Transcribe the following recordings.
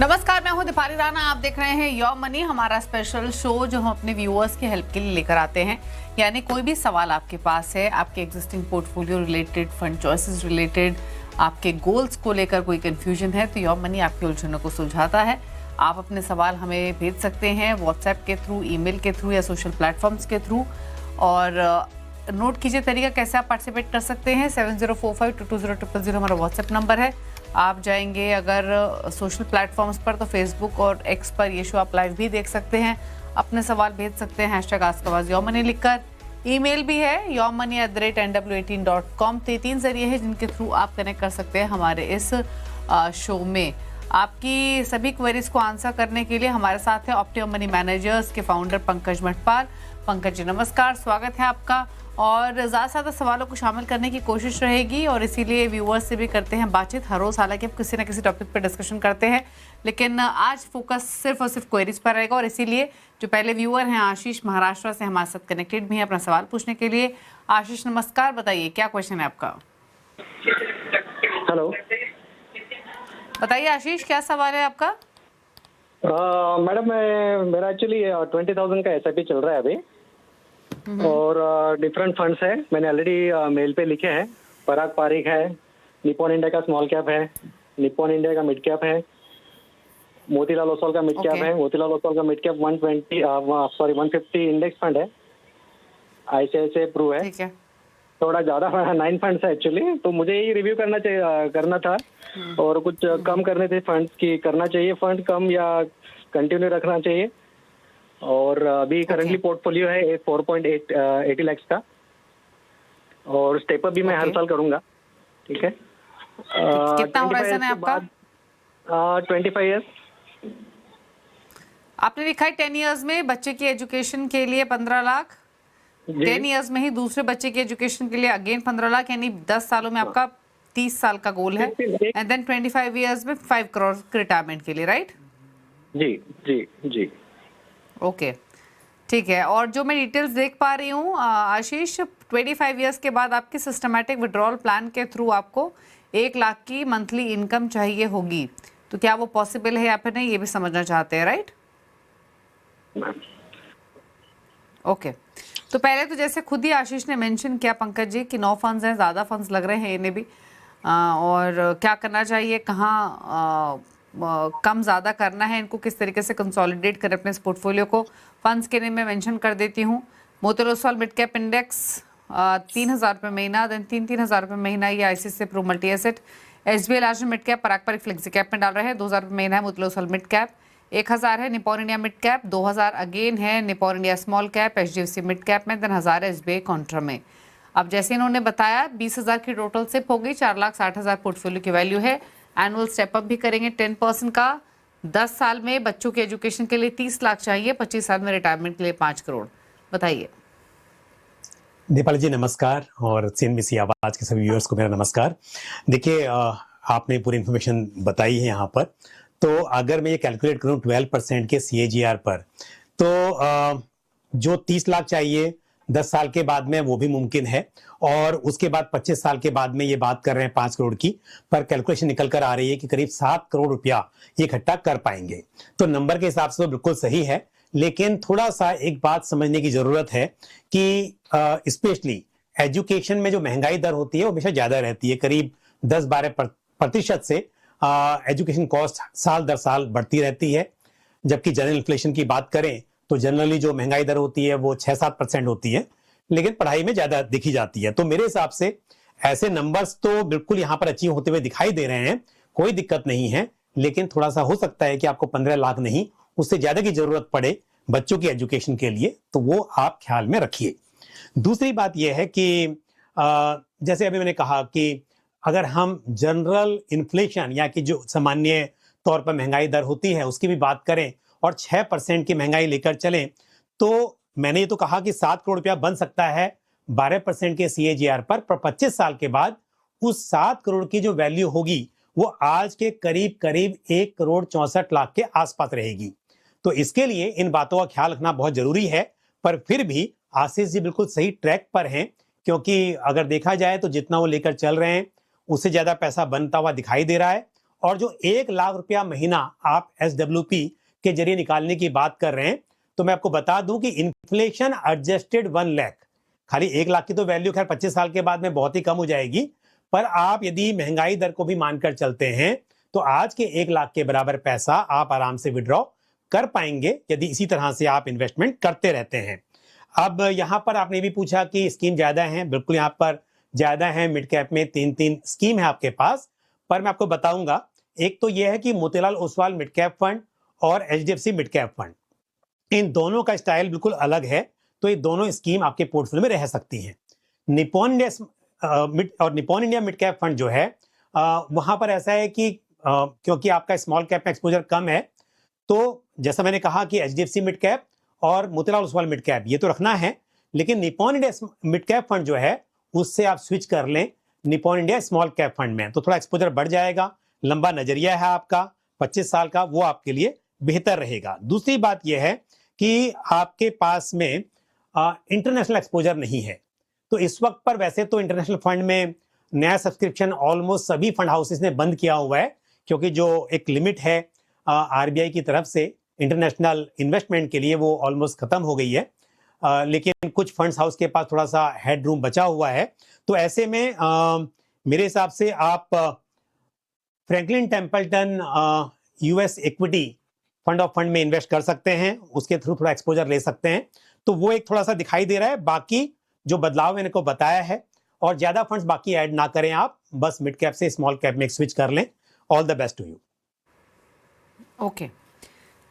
नमस्कार, मैं हूं दीपाली राणा। आप देख रहे हैं योर मनी, हमारा स्पेशल शो जो हम अपने व्यूअर्स की हेल्प के लिए लेकर आते हैं। यानी कोई भी सवाल आपके पास है, आपके existing portfolio related, fund choices related, आपके गोल्स को लेकर कोई कंफ्यूजन है, तो योर मनी आपकी उलझनों को सुलझाता है। आप अपने सवाल हमें भेज सकते हैं व्हाट्सएप के थ्रू, ईमेल के थ्रू या सोशल प्लेटफॉर्म्स के थ्रू। और नोट कीजिए तरीका कैसे आप पार्टिसिपेट कर सकते हैं। 7045220000 हमारा व्हाट्सएप नंबर है। आप जाएंगे अगर सोशल प्लेटफॉर्म्स पर तो फेसबुक और एक्स पर ये शो आप लाइव भी देख सकते हैं। अपने सवाल भेज सकते हैं #AskAwaz लिखकर। ईमेल भी है yourmoney@nw18.com। तो ये 3 जरिए हैं जिनके थ्रू आप कनेक्ट कर सकते हैं हमारे इस शो में। आपकी सभी क्वेरीज को आंसर करने के लिए हमारे साथ है ऑप्टिमम मनी मैनेजर्स के फाउंडर पंकज मठपाल। पंकज जी नमस्कार, स्वागत है आपका। और ज़्यादा से ज़्यादा सवालों को शामिल करने की कोशिश रहेगी और इसीलिए व्यूअर्स से भी करते हैं बातचीत हर रोज़। हालांकि आप किसी न किसी टॉपिक पर डिस्कशन करते हैं, लेकिन आज फोकस सिर्फ और सिर्फ क्वेरीज पर रहेगा। और इसीलिए जो पहले व्यूअर हैं आशीष महाराष्ट्र से हमारे साथ कनेक्टेड भी हैं अपना सवाल पूछने के लिए। आशीष नमस्कार, बताइए क्या क्वेश्चन है आपका। हेलो, बताइए आशीष, क्या सवाल है आपका। मैडम मेरा एक्चुअली 20,000 का SIP चल रहा है अभी और डिफरेंट फंड्स है। मैंने ऑलरेडी मेल पे लिखे हैं। पराग पारिक है, निप्पॉन इंडिया का स्मॉल कैप है, निप्पॉन इंडिया का मिड कैप है, मोतीलाल ओसवाल का मिड कैप है। मोतीलाल ओसवाल का मिड कैप 150 इंडेक्स फंड है, ICICI प्रू है। ठीक है, थोड़ा ज्यादा 9 फंड्स है एक्चुअली, तो मुझे यही रिव्यू करना था और कुछ कम करने थे फंड्स की। करना चाहिए फंड कम या कंटिन्यू रखना चाहिए। और अभी करंटली पोर्टफोलियो है 4.80 लाख का और स्टेप अप भी मैं हर साल करूंगा। ठीक है, कितना होराइजन है आपका। 25 ईयर्स। आपने लिखा है 10 इयर्स में बच्चे की एजुकेशन के लिए 15 लाख, 10 इयर्स में ही दूसरे बच्चे की एजुकेशन के लिए अगेन 15 लाख, यानी 10 सालों में आपका 30 साल का गोल है। एंड देन 25 इयर्स में 5 करोड़ रिटायरमेंट के लिए, राइट। जी जी जी, ओके ठीक है। और जो मैं डिटेल्स देख पा रही हूँ आशीष, 25 इयर्स के बाद आपकी सिस्टमैटिक विड्रॉल प्लान के थ्रू आपको 1 लाख की मंथली इनकम चाहिए होगी। तो क्या वो पॉसिबल है या फिर नहीं, ये भी समझना चाहते हैं, राइट। ओके, तो पहले तो जैसे खुद ही आशीष ने मेंशन किया पंकज जी कि 9 फंड्स हैं, ज़्यादा फंड्स लग रहे हैं इन्हें भी। और क्या करना चाहिए, कहाँ कम ज़्यादा करना है, इनको किस तरीके से कंसोलिडेट करें अपने इस पोर्टफोलियो को। फंड्स के लिए मैं मेंशन कर देती हूँ। Motilal Oswal mid cap index 3,000 रुपये महीना, देन 3,000 रुपये महीना ये ICICI Pru multi asset. SBI large mid cap Parag Parikh flexi cap में डाल रहे हैं, 2,000 रुपये महीना है मोतीलाल ओसवाल मिड कैप। 1,000 है Nippon India mid cap, 2,000 again है Nippon India small cap HDFC mid cap में, देन 1,000 है SBI कॉन्ट्रा में। अब जैसे इन्होंने बताया 20,000 की टोटल सिप हो गई, 4,60,000 पोर्टफोलियो की वैल्यू है। एनुअल स्टेप अप भी करेंगे 10% का। 10 साल में बच्चों के एजुकेशन के लिए 30 लाख चाहिए, 25 साल में रिटायरमेंट के लिए 5 करोड़। बताइए। दीपाली जी नमस्कार, और CNBC आवाज के सभी व्यूअर्स को मेरा नमस्कार। देखिए आपने पूरी इन्फॉर्मेशन बताई है यहाँ पर। तो अगर मैं ये कैलकुलेट करूँ 12% के CAGR पर, तो जो 30 लाख चाहिए 10 साल के बाद में वो भी मुमकिन है, और उसके बाद 25 साल के बाद में ये बात कर रहे हैं 5 करोड़ की, पर कैलकुलेशन निकल कर आ रही है कि करीब 7 करोड़ रुपया ये इकट्ठा कर पाएंगे। तो नंबर के हिसाब से तो बिल्कुल सही है, लेकिन थोड़ा सा एक बात समझने की जरूरत है कि स्पेशली एजुकेशन में जो महंगाई दर होती है वो हमेशा ज्यादा रहती है। करीब 10-12% से एजुकेशन कॉस्ट साल दर साल बढ़ती रहती है। जबकि जनरल इन्फ्लेशन की बात करें तो जनरली जो महंगाई दर होती है वो 6-7% होती है, लेकिन पढ़ाई में ज्यादा दिखी जाती है। तो मेरे हिसाब से ऐसे नंबर्स तो बिल्कुल यहाँ पर अचीव होते हुए दिखाई दे रहे हैं, कोई दिक्कत नहीं है। लेकिन थोड़ा सा हो सकता है कि आपको 15 लाख नहीं, उससे ज्यादा की जरूरत पड़े बच्चों की एजुकेशन के लिए, तो वो आप ख्याल में रखिए। दूसरी बात यह है कि जैसे अभी मैंने कहा कि अगर हम जनरल इन्फ्लेशन या कि जो सामान्य तौर पर महंगाई दर होती है उसकी भी बात करें और 6% की महंगाई लेकर चलें, तो मैंने ये तो कहा कि 7 करोड़ रुपया बन सकता है 12% के CAGR पर 25 साल के बाद उस 7 करोड़ की जो वैल्यू होगी वो आज के करीब करीब 1 करोड़ 64 लाख के आसपास रहेगी। तो इसके लिए इन बातों का ख्याल रखना बहुत जरूरी है। पर फिर भी आशीष जी बिल्कुल सही ट्रैक पर हैं, क्योंकि अगर देखा जाए तो जितना वो लेकर चल रहे हैं उससे ज्यादा पैसा बनता हुआ दिखाई दे रहा है। और जो 1 लाख रुपया महीना आप SWP के जरिए निकालने की बात कर रहे हैं, तो मैं आपको बता दूं कि इन्फ्लेशन एडजस्टेड 1 लाख, खाली 1 लाख की तो वैल्यू खैर 25 साल के बाद में बहुत ही कम हो जाएगी, पर आप यदि महंगाई दर को भी मानकर चलते हैं तो आज के 1 लाख के बराबर पैसा आप आराम से विड्रॉ कर पाएंगे यदि इसी तरह से आप इन्वेस्टमेंट करते रहते हैं। अब यहां पर आपने भी पूछा कि स्कीम ज्यादा है, बिल्कुल यहां पर ज्यादा है। मिड कैप में 3 स्कीम है आपके पास, पर मैं आपको बताऊंगा। एक तो यह है कि Motilal Oswal mid cap fund और HDFC मिड कैप फंड, इन दोनों का स्टाइल बिल्कुल अलग है, तो ये दोनों स्कीम आपके पोर्टफोलियो में रह सकती हैं। Nippon India mid cap fund जो है वहां पर ऐसा है कि क्योंकि आपका स्मॉल कैप में एक्सपोजर कम है, तो जैसा मैंने कहा कि HDFC मिड कैप और मोतीलाल ओसवाल मिड कैप ये तो रखना है, लेकिन Nippon India mid cap fund जो है उससे आप स्विच कर लें Nippon India small cap fund में, तो थोड़ा एक्सपोजर बढ़ जाएगा। लंबा नजरिया है आपका 25 साल का, वो आपके लिए बेहतर रहेगा। दूसरी बात यह है कि आपके पास में इंटरनेशनल एक्सपोजर नहीं है, तो इस वक्त पर वैसे तो इंटरनेशनल फंड में नया सब्सक्रिप्शन ऑलमोस्ट सभी फंड हाउसेस ने बंद किया हुआ है, क्योंकि जो एक लिमिट है RBI की तरफ से इंटरनेशनल इन्वेस्टमेंट के लिए वो ऑलमोस्ट खत्म हो गई है। लेकिन कुछ फंड्स हाउस के पास थोड़ा सा हेडरूम बचा हुआ है, तो ऐसे में मेरे हिसाब से आप Franklin Templeton US equity fund of fund में इन्वेस्ट कर सकते हैं, उसके थ्रू थोड़ा एक्सपोजर ले सकते हैं, तो वो एक थोड़ा सा दिखाई दे रहा है। बाकी जो बदलाव मैंने को बताया है, और ज्यादा फंड्स बाकी ऐड ना करें आप, बस मिड कैप से स्मॉल कैप में स्विच कर लें। All the best to you. Okay,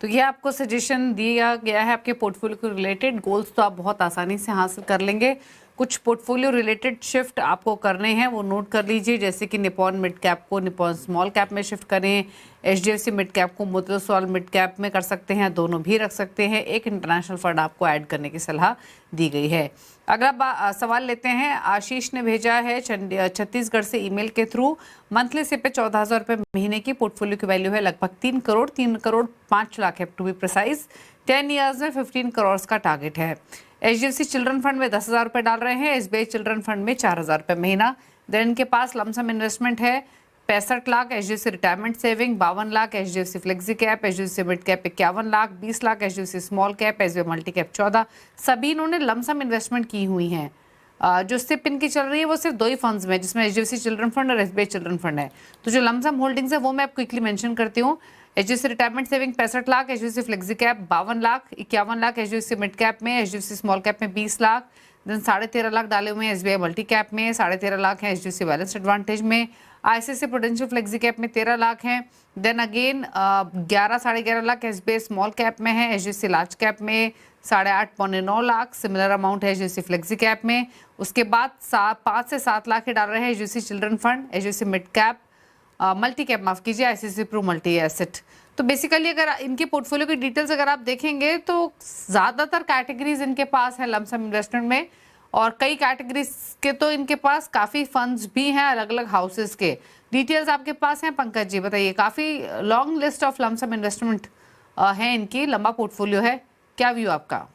तो ये आपको सजेशन दिया गया है आपके पोर्टफोलियो को रिलेटेड। गोल्स तो आप बहुत आसानी से हासिल कर लेंगे। कुछ पोर्टफोलियो रिलेटेड शिफ्ट आपको करने हैं, वो नोट कर लीजिए, जैसे कि निपॉन मिड कैप को निपॉन स्मॉल कैप में शिफ्ट करें, HDFC मिड कैप को मोतीलाल ओसवाल मिड कैप में कर सकते हैं, दोनों भी रख सकते हैं। एक इंटरनेशनल फंड आपको ऐड करने की सलाह दी गई है। अगर आप सवाल लेते हैं, आशीष ने भेजा है छत्तीसगढ़ से ईमेल के थ्रू। मंथली से पे 14,000 रुपये महीने की पोर्टफोलियो की वैल्यू है लगभग 3 करोड़ 5 लाख है टू बी प्रिसाइज। 10 ईयर्स में 15 करोड़ का टारगेट है। HDFC चिल्ड्रन फंड में 10,000 रुपये डाल रहे हैं, SBI चिल्ड्रन फंड में 4,000 रुपये महीना। देन इनके पास लमसम इन्वेस्टमेंट है 65 lakh HDFC retirement saving, 52 lakh HDFC flexi cap, HDFC mid cap 51 lakh, 20 lakh HDFC small cap, SBI multi cap 14। सभी इन्होंने लमसम इन्वेस्टमेंट की हुई हैं। जो सिप इनकी चल रही है वो सिर्फ 2 ही फंड्स में, जिसमें HDFC चिल्ड्रन फंड और SBI चिल्ड्रन फंड है। तो जो लमसम होल्डिंग्स है वो मैं क्विकली मेंशन करती हूँ। HDFC retirement saving 65 lakh, HDFC flexi cap 52 lakh, 51 lakh HDFC mid cap में, HDFC स्मॉल कैप में 20 लाख, देन 13.5 लाख डाले हुए हैं SBI मल्टी कैप में, 13.5 लाख है HDFC बैलेंस एडवांटेज में, ICICI प्रूडेंशियल फ्लेक्सी कैप में 13 लाख हैं। Then again 11-11.5 lakh SBI small cap में है, HDFC लार्ज कैप में 8.5-9 लाख, सिमिलर अमाउंट है HDFC फ्लेक्सी कैप में। उसके बाद 5 से 7 लाख ही डाल रहे हैं HDFC children fund, HDFC mid cap, multi cap माफ कीजिए, ICICI प्रू मल्टी एसेट। तो बेसिकली अगर इनके पोर्टफोलियो की डिटेल्स अगर आप देखेंगे तो ज़्यादातर कैटेगरीज इनके पास है लमसम इन्वेस्टमेंट में, और कई कैटेगरीज के तो इनके पास काफ़ी फंड्स भी हैं अलग अलग हाउसेस के। डिटेल्स आपके पास हैं पंकज जी, बताइए। काफ़ी long list of lump sum investment है इनकी, लंबा पोर्टफोलियो है, क्या व्यू आपका?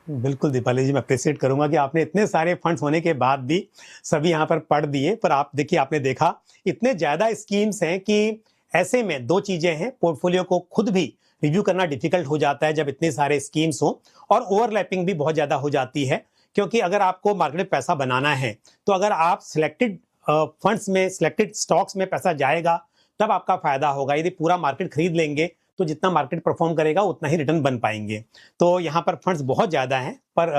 बिल्कुल दीपाली जी, मैं अप्रिशिएट करूंगा कि आपने इतने सारे फंड्स होने के बाद भी सभी यहाँ पर पढ़ दिए। पर आप देखिए, आपने देखा इतने ज्यादा स्कीम्स हैं कि ऐसे में 2 चीजें हैं, पोर्टफोलियो को खुद भी रिव्यू करना डिफिकल्ट हो जाता है जब इतने सारे स्कीम्स हो, और ओवरलैपिंग भी बहुत ज्यादा हो जाती है। क्योंकि अगर आपको मार्केट में पैसा बनाना है तो अगर आप सिलेक्टेड फंड्स में, सिलेक्टेड स्टॉक्स में पैसा जाएगा तब आपका फायदा होगा। यदि पूरा मार्केट खरीद लेंगे तो जितना मार्केट परफॉर्म करेगा उतना ही रिटर्न बन पाएंगे। तो यहाँ पर फंड्स बहुत ज्यादा हैं, पर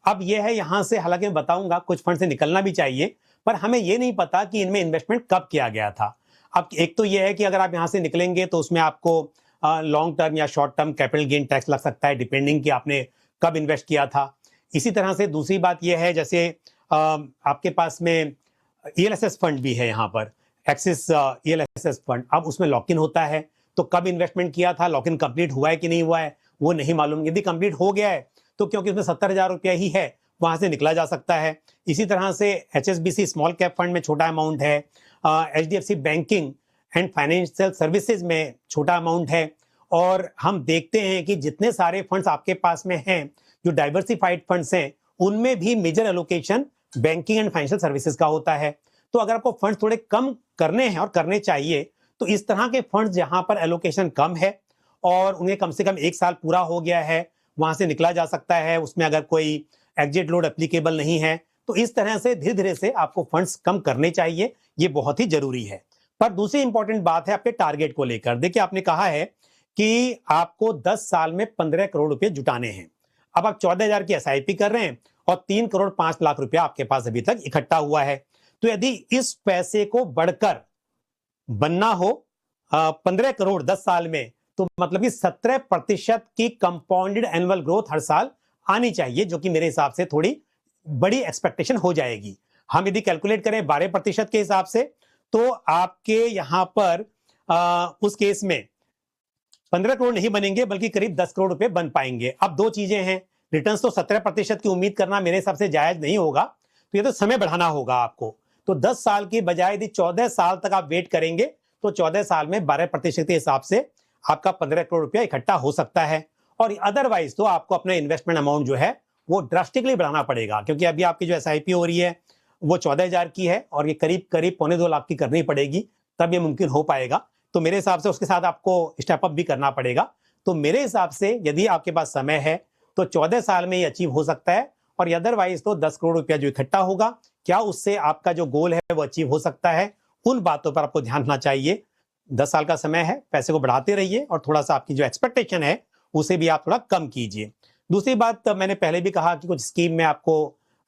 अब यह है यहाँ से, हालांकि मैं बताऊंगा कुछ फंड से निकलना भी चाहिए, पर हमें ये नहीं पता कि इनमें इन्वेस्टमेंट कब किया गया था। अब एक तो यह है कि अगर आप यहाँ से निकलेंगे तो उसमें आपको लॉन्ग टर्म या short term capital gain tax लग सकता है, डिपेंडिंग कि आपने कब इन्वेस्ट किया था। इसी तरह से दूसरी बात यह है, जैसे आपके पास में ELSS फंड भी है यहाँ पर, एक्सिस ELSS फंड, अब उसमें लॉक इन होता है, तो कब इन्वेस्टमेंट किया था, लॉक इन कंप्लीट हुआ है कि नहीं हुआ है वो नहीं मालूम। यदि कंप्लीट हो गया है तो क्योंकि उसमें 70,000 रुपया ही है, वहां से निकला जा सकता है। इसी तरह से HSBC स्मॉल कैप फंड में छोटा अमाउंट है, HDFC banking and financial services में छोटा अमाउंट है, और हम देखते हैं कि जितने सारे फंड्स आपके पास में हैं, जो डाइवर्सिफाइड फंड्स हैं, उनमें भी major allocation banking and financial services का होता है। तो अगर आपको फंड्स थोड़े कम करने हैं और करने चाहिए, तो इस तरह के फंड्स जहां पर एलोकेशन कम है और उन्हें कम से कम 1 साल पूरा हो गया है, वहां से निकला जा सकता है, उसमें अगर कोई एग्जिट लोड एप्लीकेबल नहीं है, तो इस तरह से धीरे धीरे से आपको फंड्स कम करने चाहिए। ये बहुत ही जरूरी है। पर दूसरी इंपॉर्टेंट बात है आपके टारगेट को लेकर। देखिए, आपने कहा है कि आपको 10 साल में 15 करोड़ रुपए जुटाने हैं। अब आप 14,000 की एसआईपी कर रहे हैं और 3 करोड़ 5 लाख रुपया आपके पास अभी तक इकट्ठा हुआ है। तो यदि इस पैसे को बढ़कर बनना हो 15 करोड़ 10 साल में, तो मतलब कि 17% की कंपाउंडेड एनुअल ग्रोथ हर साल आनी चाहिए, जो कि मेरे हिसाब से थोड़ी बड़ी एक्सपेक्टेशन हो जाएगी। हम यदि कैलकुलेट करें 12% के हिसाब से, तो आपके यहां पर उस केस में 15 करोड़ नहीं बनेंगे, बल्कि करीब 10 करोड़ रुपए बन पाएंगे। अब दो चीजें हैं, रिटर्न्स तो 17% की उम्मीद करना मेरे हिसाब से जायज नहीं होगा, तो ये तो समय बढ़ाना होगा आपको। तो 10 साल की बजाय यदि 14 साल तक आप वेट करेंगे, तो 14 साल में 12% के हिसाब से आपका 15 करोड़ रुपया इकट्ठा हो सकता है। और अदरवाइज तो आपको अपना इन्वेस्टमेंट अमाउंट जो है वो ड्रास्टिकली बढ़ाना पड़ेगा, क्योंकि अभी आपकी जो एसआईपी हो रही है वो 14,000 की है और ये करीब करीब 1.25 लाख की करनी पड़ेगी, तब ये मुमकिन हो पाएगा। तो मेरे हिसाब से उसके साथ आपको स्टेप अप भी करना पड़ेगा। तो मेरे हिसाब से यदि आपके पास समय है तो 14 साल में ये अचीव हो सकता है, और अदरवाइज तो 10 करोड़ रुपया जो इकट्ठा होगा, क्या उससे आपका जो गोल है वो अचीव हो सकता है, उन बातों पर आपको ध्यान रखना चाहिए। 10 साल का समय है, पैसे को बढ़ाते रहिए और थोड़ा सा आपकी जो एक्सपेक्टेशन है उसे भी आप थोड़ा कम कीजिए। दूसरी बात, मैंने पहले भी कहा कि कुछ स्कीम में आपको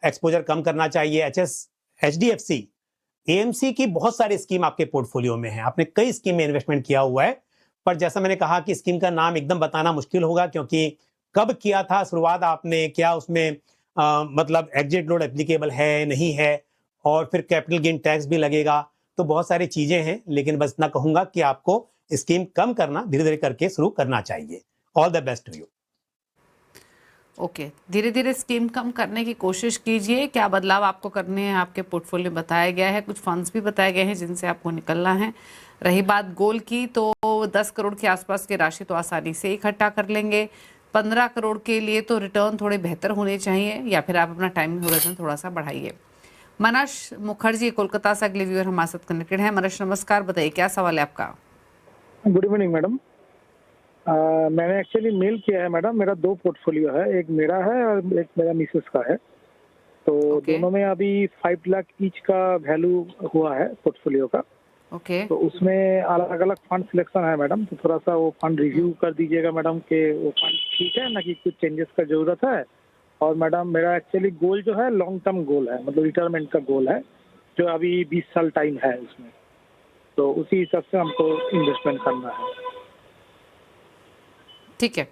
एक्सपोजर कम करना चाहिए। HDFC, AMC की बहुत सारी स्कीम आपके पोर्टफोलियो में है, आपने कई स्कीम में इन्वेस्टमेंट किया हुआ है, पर जैसा मैंने कहा कि स्कीम का नाम एकदम बताना मुश्किल होगा, क्योंकि कब किया था शुरुआत आपने, क्या उसमें मतलब एग्जिट लोड एप्लीकेबल है नहीं है, और फिर कैपिटल गेन टैक्स भी लगेगा, तो बहुत सारी चीजें हैं। लेकिन बस इतना कहूंगा कि आपको स्कीम कम करना धीरे धीरे करके शुरू करना चाहिए। All the best to you. Okay, धीरे धीरे स्कीम कम करने की कोशिश कीजिए। क्या बदलाव आपको करने हैं आपके पोर्टफोलियो बताया गया है, कुछ फंड्स भी बताए गए हैं जिनसे आपको निकलना है। रही बात गोल की, तो 10 करोड़ के आसपास की राशि तो आसानी से इकट्ठा कर लेंगे। 15 करोड़ के लिए तो रिटर्न थोड़े बेहतर होने चाहिए, या फिर आप अपना टाइम होराइजन थोड़ा सा बढ़ाइए। मनश मुखर्जी कोलकाता से अगले व्यूअर हमारे साथ कनेक्टेड है। मनश नमस्कार, बताइए क्या सवाल है आपका। Good evening madam. मैंने एक्चुअली मेल किया है मैडम, मेरा 2 पोर्टफोलियो है, एक मेरा है और एक मेरा मिसेस का है। तो दोनों में अभी 5 लाख ईच का वैल्यू हुआ है पोर्टफोलियो का। ओके, तो उसमें अलग अलग फंड सिलेक्शन है मैडम, तो थोड़ा सा वो फंड रिव्यू कर दीजिएगा मैडम कि वो फंड ठीक है ना, कि कुछ चेंजेस का जरूरत है। और मैडम मेरा एक्चुअली गोल जो है लॉन्ग टर्म गोल है, मतलब रिटायरमेंट का गोल है, जो अभी 20 साल टाइम है उसमें, तो उसी हिसाब से हमको इन्वेस्टमेंट करना है। ठीक है,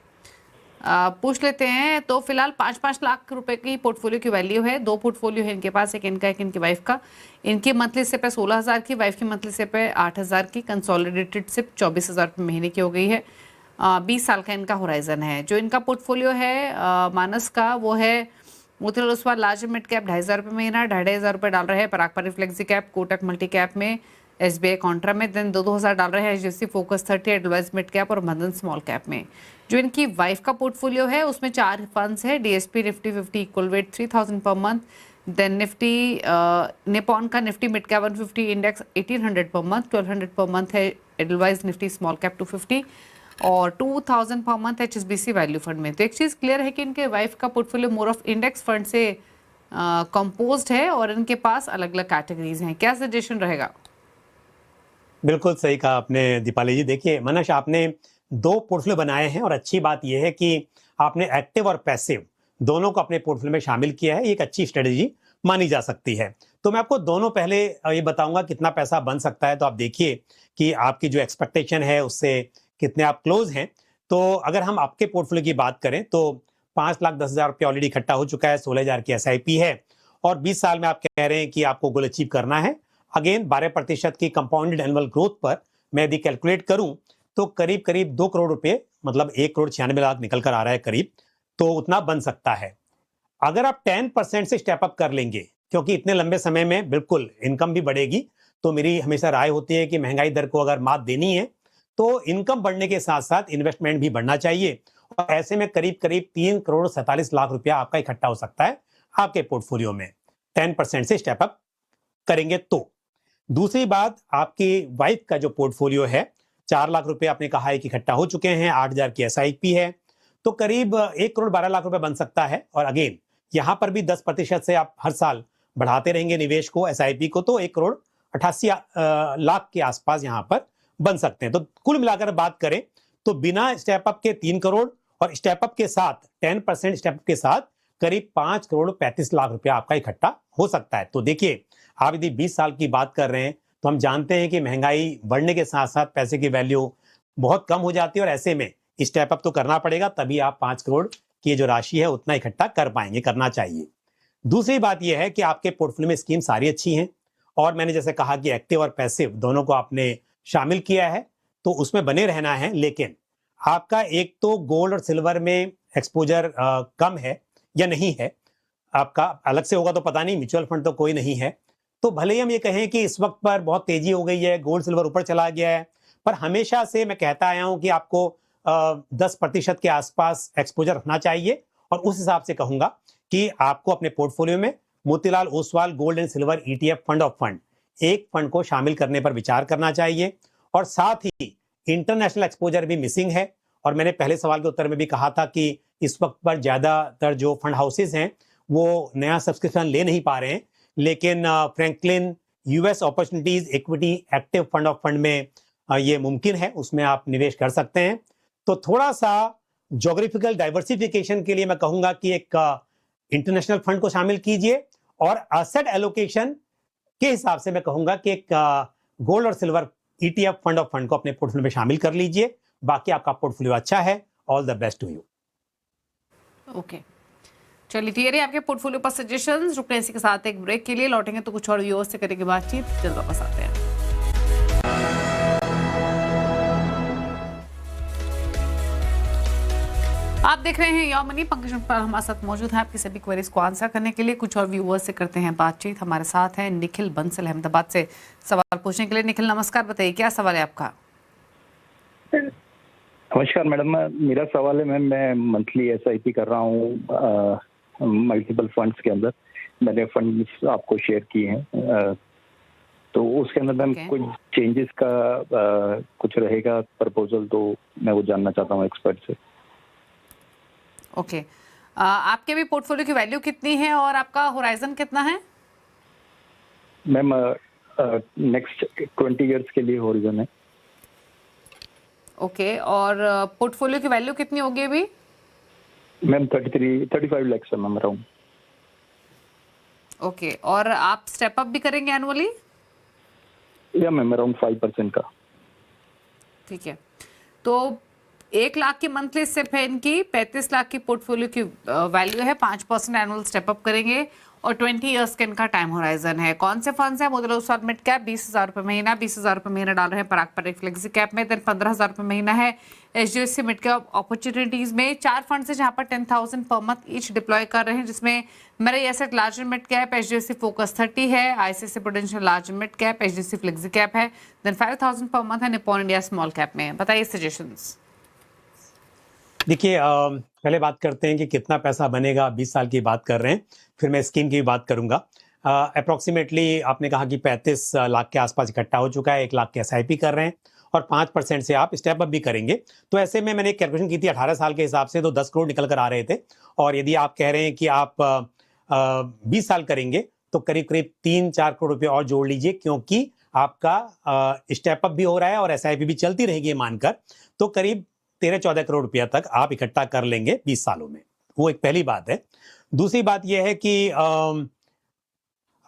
पूछ लेते हैं। तो फिलहाल 5-5 लाख रुपए की पोर्टफोलियो की वैल्यू है। 2 पोर्टफोलियो है इनके पास, एक इनका एक इनकी वाइफ का। इनकी मंथली सिप है 16,000 की, वाइफ की मंथली सिप है 8,000 की, कंसोलिडेटेड सिप 24,000 रुपये महीने की हो गई है। 20 साल का इनका होराइजन है। जो इनका पोर्टफोलियो है मानस का, वो है Motilal Oswal large mid cap 2,500 रुपये महीना, 2,500 रुपये डाल रहे हैं पराग पारी flexi cap, Kotak multi cap में, SBI कॉन्ट्रा में, देन 2,000 डाल रहे हैं HDFC focus 30 advise mid cap और बंधन स्मॉल कैप में। जो इनकी वाइफ का पोर्टफोलियो है उसमें 4 फंड्स है, DSP Nifty 50 equal weight 3,000 per month, then Nifty Nippon का Nifty mid cap 150 index 1,800 per month, 1,200 per month है एडवाइज निफ्टी स्मॉल कैप 250 और 2,000 per month HSBC value fund में। तो एक चीज़ क्लियर है कि इनके वाइफ का portfolio more of index fund से कंपोज्ड है और इनके पास अलग अलग कैटेगरीज हैं। क्या सजेशन रहेगा? बिल्कुल सही कहा आपने दीपाली जी। देखिए मनश, आपने 2 पोर्टफोलियो बनाए हैं और अच्छी बात यह है कि आपने एक्टिव और पैसिव दोनों को अपने पोर्टफोलियो में शामिल किया है। एक अच्छी स्ट्रेटेजी मानी जा सकती है। तो मैं आपको दोनों पहले ये बताऊंगा कितना पैसा बन सकता है, तो आप देखिए कि आपकी जो एक्सपेक्टेशन है उससे कितने आप क्लोज हैं। तो अगर हम आपके पोर्टफोलियो की बात करें तो 5,10,000 रुपये ऑलरेडी इकट्ठा हो चुका है, 16,000 की SIP है और 20 साल में आप कह रहे हैं कि आपको गोल अचीव करना है। अगेन 12% की कंपाउंडेड एनुअल ग्रोथ पर मैं यदि कैलकुलेट करूं तो करीब करीब 2 करोड़ रुपए, मतलब 1,96,00,000 निकल कर आ रहा है करीब, तो उतना बन सकता है। अगर आप 10% से स्टेप अप कर लेंगे, क्योंकि इतने लंबे समय में बिल्कुल इनकम भी बढ़ेगी, तो मेरी हमेशा राय होती है कि महंगाई दर को अगर मात देनी है तो इनकम बढ़ने के साथ साथ इन्वेस्टमेंट भी बढ़ना चाहिए। और ऐसे में करीब करीब 3 करोड़ 47 लाख रुपया आपका इकट्ठा हो सकता है आपके पोर्टफोलियो में, 10% से स्टेप अप करेंगे तो। दूसरी बात, आपकी वाइफ का जो पोर्टफोलियो है, 4 लाख रुपए आपने कहा है कि इकट्ठा हो चुके हैं, 8,000 की एसआईपी है, तो करीब 1 करोड़ 12 लाख रुपए बन सकता है। और अगेन यहां पर भी 10% से आप हर साल बढ़ाते रहेंगे निवेश को, एसआईपी को, तो 1 करोड़ 88 लाख के आसपास यहां पर बन सकते हैं। तो कुल मिलाकर बात करें तो बिना स्टेप अप के 3 करोड़ और स्टेप अप के साथ 10% स्टेप अप के साथ करीब 5 करोड़ 35 लाख रुपया आपका इकट्ठा हो सकता है। तो देखिए, आप यदि 20 साल की बात कर रहे हैं तो हम जानते हैं कि महंगाई बढ़ने के साथ साथ पैसे की वैल्यू बहुत कम हो जाती है, और ऐसे में स्टेप अप तो करना पड़ेगा, तभी आप 5 करोड़ की जो राशि है उतना इकट्ठा कर पाएंगे, करना चाहिए। दूसरी बात यह है कि आपके पोर्टफोलियो में स्कीम सारी अच्छी हैं, और मैंने जैसे कहा कि एक्टिव और पैसिव दोनों को आपने शामिल किया है, तो उसमें बने रहना है। लेकिन आपका एक तो गोल्ड और सिल्वर में एक्सपोजर कम है या नहीं है, आपका अलग से होगा तो पता नहीं, म्यूचुअल फंड तो कोई नहीं है। तो भले ही हम ये कहें कि इस वक्त पर बहुत तेजी हो गई है, गोल्ड सिल्वर ऊपर चला गया है, पर हमेशा से मैं कहता आया हूं कि आपको 10% के आसपास एक्सपोजर रखना चाहिए। और उस हिसाब से कहूंगा कि आपको अपने पोर्टफोलियो में Motilal Oswal gold and silver ETF fund of fund, एक फंड को शामिल करने पर विचार करना चाहिए। और साथ ही इंटरनेशनल एक्सपोजर भी मिसिंग है, और मैंने पहले सवाल के उत्तर में भी कहा था कि इस वक्त पर ज्यादातर जो फंड हाउसेस हैं वो नया सब्सक्रिप्शन ले नहीं पा रहे हैं, लेकिन Franklin US opportunities equity active fund of fund में ये मुमकिन है, उसमें आप निवेश कर सकते हैं। तो थोड़ा सा ज्योग्राफिकल डाइवर्सिफिकेशन के लिए मैं कहूंगा कि एक इंटरनेशनल फंड को शामिल कीजिए, और एसेट एलोकेशन के हिसाब से मैं कहूंगा कि एक गोल्ड और silver ETF fund of fund को अपने पोर्टफोलियो में शामिल कर लीजिए। बाकी आपका पोर्टफोलियो अच्छा है। All the best to you. Okay, चलिए क्लियर है आपके पोर्टफोलियो पर सजेशंस। रुकने इसी के साथ एक ब्रेक के लिए, लौटेंगे तो कुछ और व्यूअर्स से करेंगे बातचीत। जल्द वापस आते हैं। आप देख रहे हैं योर मनी। पंकज पर हमारे साथ मौजूद है आपकी सभी क्वेरीज को आंसर करने के लिए। कुछ और व्यूअर्स से करते हैं बातचीत। हमारे साथ हैं निखिल बंसल अहमदाबाद से सवाल पूछने के लिए। निखिल नमस्कार, बताइए क्या सवाल है आपका? नमस्कार मैडम, मेरा सवाल है मैम, मैं मंथली SIP कर रहा हूँ मल्टीपल फंड्स के अंदर। मैंने फंड्स आपको शेयर किए हैं, तो उसके अंदर मैम कुछ चेंजेस का कुछ रहेगा प्रपोजल, तो मैं वो जानना चाहता हूँ एक्सपर्ट से। ओके, आपके भी पोर्टफोलियो की वैल्यू कितनी है और आपका होराइजन कितना है? मैम नेक्स्ट 20 इयर्स के लिए होराइजन है। ओके, और पोर्टफोलियो की वैल्यू कितनी होगी अभी? मैम 35 लाख है मैम अराउंड। ओके, और आप स्टेप अप भी करेंगे एनुअली? या मैम अराउंड 5% का। ठीक है, तो 1 लाख की मंथली स्टेप है इनकी, 35 लाख की पोर्टफोलियो की वैल्यू है, 5% एनुअल स्टेप अप करेंगे और 20 इयर्स का इनका टाइम होराइजन है। कौन से फंड्स हैं? मोतीलाल ओसवाल मिड कैप 20,000 रुपये महीना, 20,000 रुपये महीना डाल रहे हैं पराग पारिक फ्लेक्सी कैप में। देन 15,000 रुपये महीना है HDFC मिड कैप अपॉर्चुनिटीज में। 4 फंड्स है जहां पर 10,000 पर मंथ ईच डिप्लॉय कर रहे हैं, जिसमें मेरा asset large mid cap HDFC focus 30 है, ICICI Prudential large mid cap HDFC flexi cap है। देन 5,000 पर मंथ है निप्पॉन इंडिया स्मॉल कैप में। बताइए सजेशंस। देखिए, पहले बात करते हैं कि कितना पैसा बनेगा। 20 साल की बात कर रहे हैं, फिर मैं स्कीम की भी बात करूंगा। अप्रोक्सीमेटली आपने कहा कि 35 लाख के आसपास इकट्ठा हो चुका है, 1 लाख के SIP कर रहे हैं और 5% से आप स्टेप अप भी करेंगे। तो ऐसे में मैंने एक कैलकुलेशन की थी 18 साल के हिसाब से, तो 10 करोड़ निकल कर आ रहे थे। और यदि आप कह रहे हैं कि आप 20 साल करेंगे तो करीब करीब 3-4 करोड़ रुपये और जोड़ लीजिए, क्योंकि आपका स्टेप अप भी हो रहा है और SIP भी चलती रहेगी मानकर, तो करीब 13-14 करोड़ रुपया तक आप इकट्ठा कर लेंगे 20 सालों में। वो एक पहली बात है। दूसरी बात यह है कि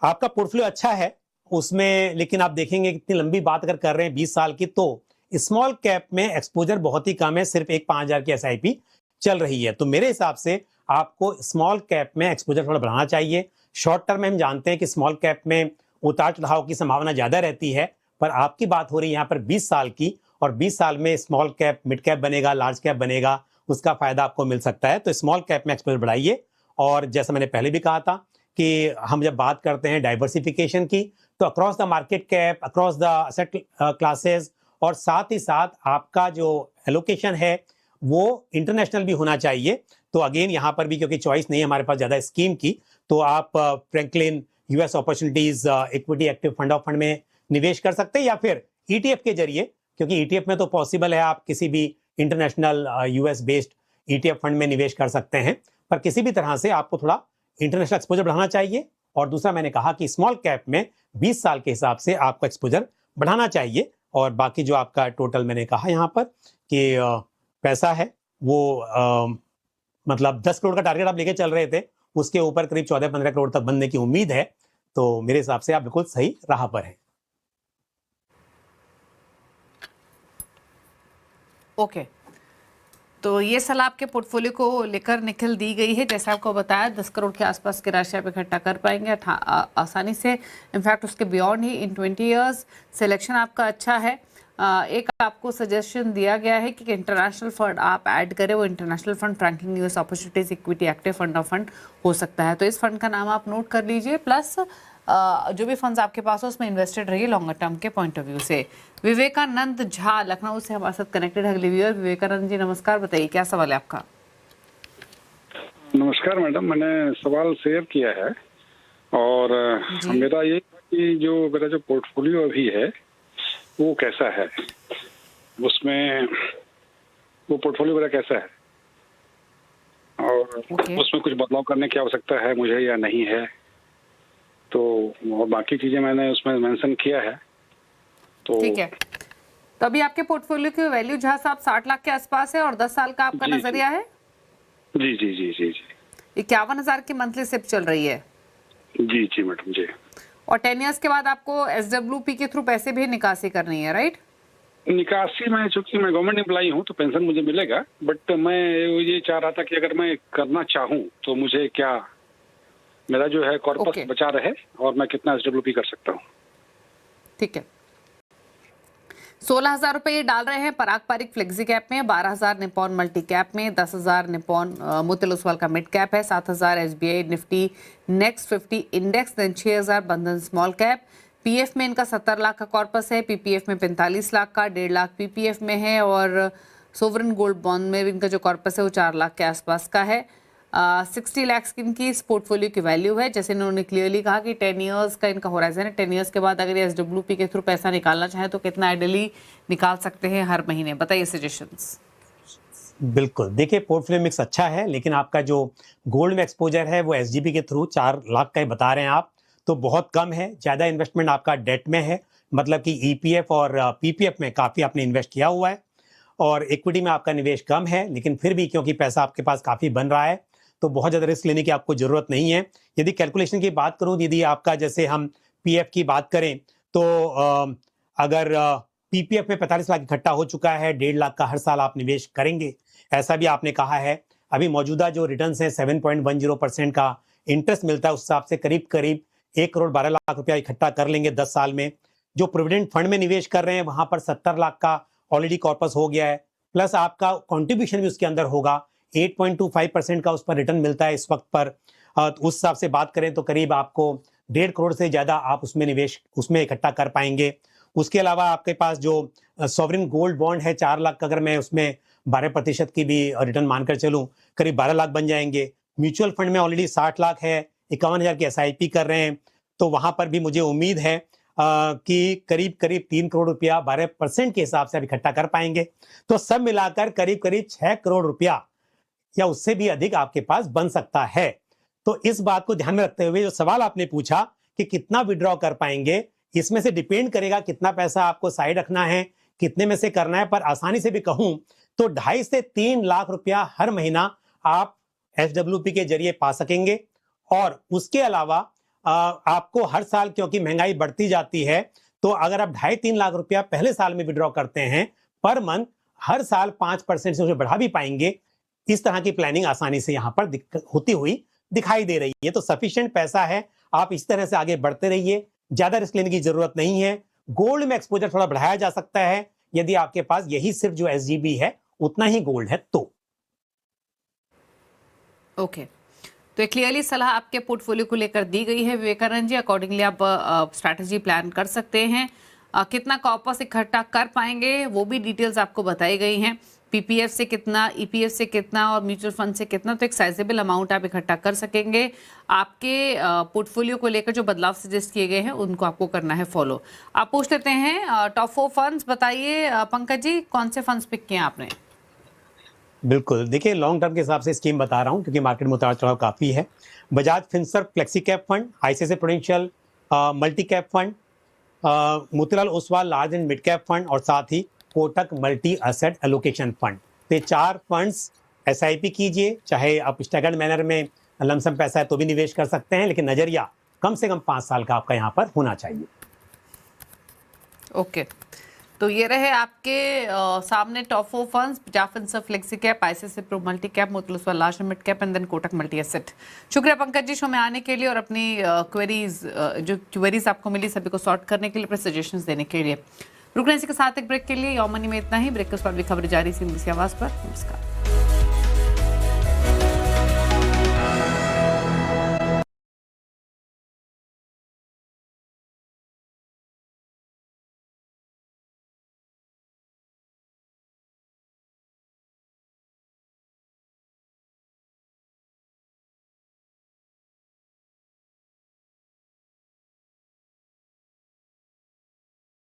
आपका पोर्टफोलियो अच्छा है उसमें, लेकिन आप देखेंगे कितनी लंबी बात अगर कर रहे हैं 20 साल की, तो स्मॉल कैप में एक्सपोजर बहुत ही कम है, सिर्फ एक 5,000 की SIP चल रही है। तो मेरे हिसाब से आपको स्मॉल कैप में एक्सपोजर थोड़ा बढ़ाना चाहिए। शॉर्ट टर्म में हम जानते हैं कि स्मॉल कैप में उतार चढ़ाव की संभावना ज्यादा रहती है, पर आपकी बात हो रही है यहाँ पर 20 साल की, और 20 साल में स्मॉल कैप मिड कैप बनेगा, लार्ज कैप बनेगा, उसका फायदा आपको मिल सकता है। तो स्मॉल कैप में एक्सपोजर बढ़ाइए। और जैसा मैंने पहले भी कहा था कि हम जब बात करते हैं डाइवर्सिफिकेशन की, तो across the market cap, across the asset classes, और साथ ही साथ आपका जो एलोकेशन है वो इंटरनेशनल भी होना चाहिए। तो अगेन यहाँ पर भी क्योंकि चॉइस नहीं है हमारे पास ज़्यादा स्कीम की, तो आप Franklin US opportunities equity active fund of fund में निवेश कर सकते हैं, या फिर ETF के जरिए, क्योंकि ETF में तो पॉसिबल है आप किसी भी international US based ETF fund में निवेश कर सकते हैं, पर किसी भी तरह से आपको थोड़ा इंटरनेशनल एक्सपोजर बढ़ाना चाहिए। और दूसरा मैंने कहा कि स्मॉल कैप में 20 साल के हिसाब से आपको एक्सपोजर बढ़ाना चाहिए। और बाकी जो आपका टोटल मैंने कहा यहाँ पर कि पैसा है वो मतलब 10 करोड़ का टारगेट आप लेके चल रहे थे, उसके ऊपर करीब 14-15 करोड़ तक बनने की उम्मीद है, तो मेरे हिसाब से आप बिल्कुल सही राह पर हैं। ओके, तो ये सलाह आपके पोर्टफोलियो को लेकर निखिल दी गई है। जैसे आपको बताया 10 करोड़ के आसपास की राशि आप इकट्ठा कर पाएंगे आसानी से, इनफैक्ट उसके बियॉन्ड ही इन 20 इयर्स। सिलेक्शन आपका अच्छा है। एक आपको सजेशन दिया गया है कि इंटरनेशनल फंड आप ऐड करें, वो international fund Franklin US opportunities equity active fund of fund हो सकता है, तो इस फंड का नाम आप नोट कर लीजिए। प्लस जो भी फंड्स आपके पास हो उसमें इन्वेस्टेड रहिए लॉन्गर टर्म के पॉइंट ऑफ व्यू से। विवेकानंद झा लखनऊ से हमारे साथ कनेक्टेड है अगले व्यूअर। विवेकानंद जी नमस्कार, बताइए क्या सवाल है आपका। नमस्कार मैडम, मैंने सवाल शेयर किया है और मेरा ये कि जो मेरा जो पोर्टफोलियो अभी है वो कैसा है, उसमें वो पोर्टफोलियो मेरा कैसा है और उसमें कुछ बदलाव करने की आवश्यकता है मुझे या नहीं है, तो और बाकी चीजें मैंने उसमें मेंशन किया है। तो ठीक है, तो अभी आपके पोर्टफोलियो की वैल्यू झा साहब 60 लाख के आसपास है और 10 साल का आपका नजरिया है। जी जी जी जी जी 51,000 की मंथली सिप चल रही है। जी जी मैडम जी। और 10 इयर्स के बाद आपको SWP के थ्रू पैसे भी निकासी करनी है, राइट? निकासी में, चूंकि मैं गवर्नमेंट एम्प्लॉई हूँ तो पेंशन मुझे मिलेगा, बट मैं ये चाह रहा था कि अगर मैं करना चाहूँ तो मुझे क्या मेरा जो है कॉर्पस बचा रहे और मैं कितना SWP कर सकता हूँ। ठीक है, 16,000 रुपए ये डाल रहे हैं पराग पारिक फ्लेक्सी कैप में, 12,000 निपॉन मल्टी कैप में, 10,000 निपॉन मोतिल ओसवाल का मिड कैप है, 7,000 SBI Nifty next 50 index, then 6,000 Bandhan small cap. PF में इनका 70 लाख का कॉर्पस है, पीपीएफ में 45 लाख का, 1.5 लाख पीपीएफ में है और सोवरेन गोल्ड बॉन्ड में इनका जो कॉर्पस है वो 4 लाख के आसपास का है। 60 लाख की इनकी इस पोर्टफोलियो की वैल्यू है। जैसे इन्होंने क्लियरली कहा कि 10 इयर्स का इनका होराइजन है, 10 इयर्स के बाद अगर ये SWP के थ्रू पैसा निकालना चाहे तो कितना आइडियली निकाल सकते हैं हर महीने, बताइए सजेशंस। बिल्कुल, देखिए पोर्टफोलियो मिक्स अच्छा है, लेकिन आपका जो गोल्ड में एक्सपोजर है वो SGB के थ्रू 4 लाख का ही बता रहे हैं आप, तो बहुत कम है। ज़्यादा इन्वेस्टमेंट आपका डेट में है, मतलब कि EPF और PPF में काफ़ी आपने इन्वेस्ट किया हुआ है और इक्विटी में आपका निवेश कम है, लेकिन फिर भी क्योंकि पैसा आपके पास काफ़ी बन रहा है तो बहुत ज़्यादा रिस्क लेने की आपको ज़रूरत नहीं है। यदि कैलकुलेशन की बात करूँ, यदि आपका जैसे हम PF की बात करें तो अगर PPF में 45 लाख इकट्ठा हो चुका है, 1.5 लाख का हर साल आप निवेश करेंगे, ऐसा भी आपने कहा है। अभी मौजूदा जो रिटर्न्स हैं 7.10% का इंटरेस्ट मिलता है, उस हिसाब से करीब करीब 1 करोड़ 12 लाख रुपया इकट्ठा कर लेंगे 10 साल में। जो प्रोविडेंट फंड में निवेश कर रहे हैं वहां पर 70 लाख का ऑलरेडी कॉर्पस हो गया है, प्लस आपका कॉन्ट्रीब्यूशन भी उसके अंदर होगा, 8.25% का उस पर रिटर्न मिलता है इस वक्त पर। उस हिसाब से बात करें तो करीब आपको 1.5 करोड़ से ज़्यादा आप उसमें निवेश उसमें इकट्ठा कर पाएंगे। उसके अलावा आपके पास जो सॉवरेन गोल्ड बॉन्ड है 4 लाख, अगर मैं उसमें 12% की भी रिटर्न मानकर चलूँ, करीब 12 लाख बन जाएंगे। म्यूचुअल फंड में ऑलरेडी 60 लाख है, 51,000 की SIP कर रहे हैं, तो वहाँ पर भी मुझे उम्मीद है कि करीब करीब 3 करोड़ रुपया 12% के हिसाब से आप इकट्ठा कर पाएंगे। तो सब मिलाकर करीब करीब 6 करोड़ रुपया या उससे भी अधिक आपके पास बन सकता है। तो इस बात को ध्यान में रखते हुए जो सवाल आपने पूछा कि कितना विड्रॉ कर पाएंगे, इसमें से डिपेंड करेगा कितना पैसा आपको साइड रखना है, कितने में से करना है। पर आसानी से भी कहूं तो 2.5 से 3 लाख रुपया हर महीना आप SWP के जरिए पा सकेंगे। और उसके अलावा आपको हर साल, क्योंकि महंगाई बढ़ती जाती है, तो अगर आप 2.5-3 लाख रुपया पहले साल में विड्रॉ करते हैं पर मंथ, हर साल 5% से उसे बढ़ा भी पाएंगे। इस तरह की प्लानिंग आसानी से यहाँ पर होती हुई दिखाई दे रही है। तो सफिशिएंट पैसा है, आप इस तरह से आगे बढ़ते रहिए, ज्यादा रिस्क लेने की जरूरत नहीं है। गोल्ड में एक्सपोजर थोड़ा बढ़ाया जा सकता है यदि आपके पास यही सिर्फ जो SGB है उतना ही गोल्ड है तो। ओके, तो क्लियरली सलाह आपके पोर्टफोलियो को लेकर दी गई है विवेकानंद जी, अकॉर्डिंगली आप स्ट्रैटेजी प्लान कर सकते हैं। कितना कॉर्पस इकट्ठा कर पाएंगे वो भी डिटेल्स आपको बताई गई हैं। पीपीएफ से कितना, ईपीएफ से कितना और म्यूचुअल फंड से कितना, तो एक साइजेबल अमाउंट आप इकट्ठा कर सकेंगे। आपके पोर्टफोलियो को लेकर जो बदलाव सजेस्ट किए गए हैं उनको आपको करना है फॉलो। आप पूछ लेते हैं टॉप 4 फंड्स बताइए। पंकज जी, कौन से फंड्स पिक किए आपने? बिल्कुल, देखिए लॉन्ग टर्म के हिसाब से स्कीम बता रहा हूँ क्योंकि मार्केट में उतार चढ़ाव काफ़ी है। Bajaj Finserv flexi cap fund, ICICI Prudential multi cap fund, Motilal Oswal large and mid cap fund और साथ ही Kotak multi asset allocation fund. तो ये 4 फंड्स एसआईपी कीजिए, चाहे आप स्टैगर्ड मैनर में लमसम पैसा है तो भी निवेश कर सकते हैं, लेकिन नजरिया कम से कम 5 साल का आपका यहाँ पर होना चाहिए। ओके, तो ये रहे आपके सामने top 4 funds, Bajaj Finserv flexi cap, ICICI pru multi cap, Motilal Oswal large and mid cap and then Kotak multi asset. शुक्रिया पंकज जी शो में आने के लिए और अपनी जो क्वेरीज आपको मिली सभी को सॉर्ट करने के लिए, अपने सजेशंस देने के लिए। रुकने इसी के साथ एक ब्रेक के लिए। यॉ मनी में इतना ही। ब्रेक के बाद भी खबर जारी CNBC आवाज पर। नमस्कार।